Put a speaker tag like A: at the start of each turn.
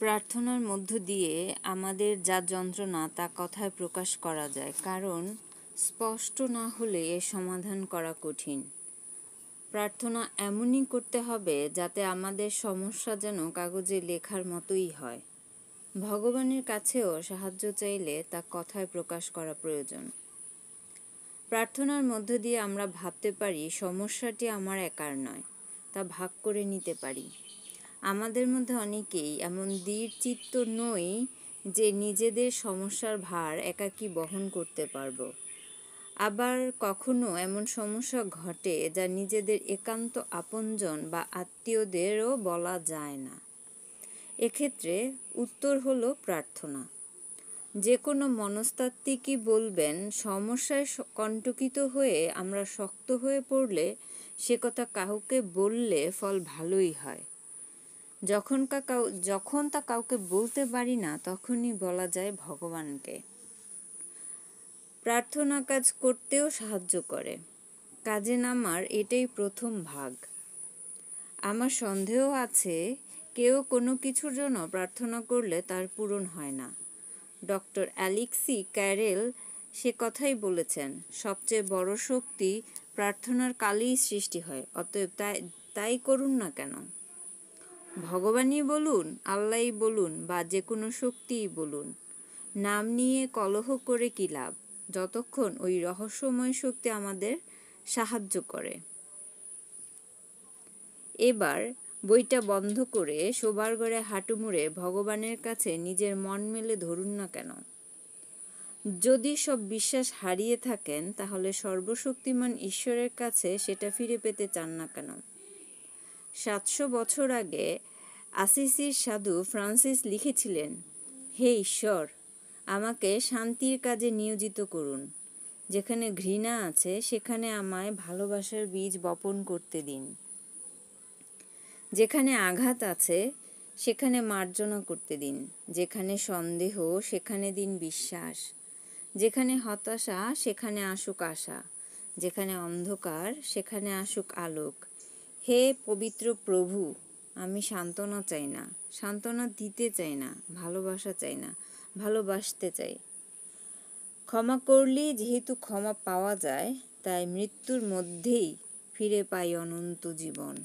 A: প্রার্থনার মধ্য দিয়ে আমাদের যা যন্ত্রণা তা কথায় প্রকাশ করা যায়, কারণ স্পষ্ট না হলে এর সমাধান করা কঠিন। প্রার্থনা এমনই করতে হবে যাতে আমাদের সমস্যা যেন কাগজে লেখার মতোই হয়। ভগবানের কাছেও সাহায্য চাইলে তা কথায় প্রকাশ করা প্রয়োজন। প্রার্থনার মধ্য দিয়ে আমরা ভাবতে পারি সমস্যাটি আমার একার নয়, তা ভাগ করে নিতে পারি। আমাদের মধ্যে অনেকেই এমন দৃঢ়চিত্ত নই যে নিজেদের সমস্যার ভার একাকী বহন করতে পারব। আবার কখনো এমন সমস্যা ঘটে যা নিজেদের একান্ত আপনজন বা আত্মীয়দেরও বলা যায় না। এক্ষেত্রে উত্তর হলো প্রার্থনা। যে কোনো মনস্তাত্ত্বিকই বলবেন, সমস্যায় কণ্টকিত হয়ে আমরা শক্ত হয়ে পড়লে সে কথা কাউকে বললে ফল ভালোই হয়। যখন তা কাউকে বলতে পারি না, তখনই বলা যায় ভগবানকে। প্রার্থনা কাজ করতেও সাহায্য করে। কাজে নামার এটাই প্রথম ভাগ। আমার সন্দেহ আছে, কেউ কোনো কিছুর জন্য প্রার্থনা করলে তার পূরণ হয় না। ডক্টর অ্যালেক্সি ক্যারেল সে কথাই বলেছেন, সবচেয়ে বড় শক্তি প্রার্থনার কালেই সৃষ্টি হয়। অতএব তাই করুন না কেন। ভগবানই বলুন, আল্লাহই বলুন বা যে কোনো শক্তিই বলুন, নাম নিয়ে কলহ করে কী লাভ, যতক্ষণ ওই রহস্যময় শক্তি আমাদের সাহায্য করে। এবার বইটা বন্ধ করে শোবার ঘরে হাঁটু মুড়ে ভগবানের কাছে নিজের মন মেলে ধরুন না কেন। যদি সব বিশ্বাস হারিয়ে থাকেন, তাহলে সর্বশক্তিমান ঈশ্বরের কাছে সেটা ফিরে পেতে চান না কেন। 700 বছর আগে আসিসির সাধু ফ্রান্সিস লিখেছিলেন, হে ঈশ্বর, আমাকে শান্তির কাজে নিয়োজিত করুন। যেখানে ঘৃণা আছে সেখানে আমায় ভালোবাসার বীজ বপন করতে দিন। যেখানে আঘাত আছে সেখানে মার্জনা করতে দিন। যেখানে সন্দেহ সেখানে দিন বিশ্বাস। যেখানে হতাশা সেখানে আসুক আশা। যেখানে অন্ধকার সেখানে আসুক আলোক। হে পবিত্র প্রভু, আমি সান্ত্বনা চাই না, সান্ত্বনা দিতে চাই না, ভালোবাসা চাই না, ভালোবাসতে চাই। ক্ষমা করলেই যেহেতু ক্ষমা পাওয়া যায়, তাই মৃত্যুর মধ্যেই ফিরে পাই অনন্ত জীবন।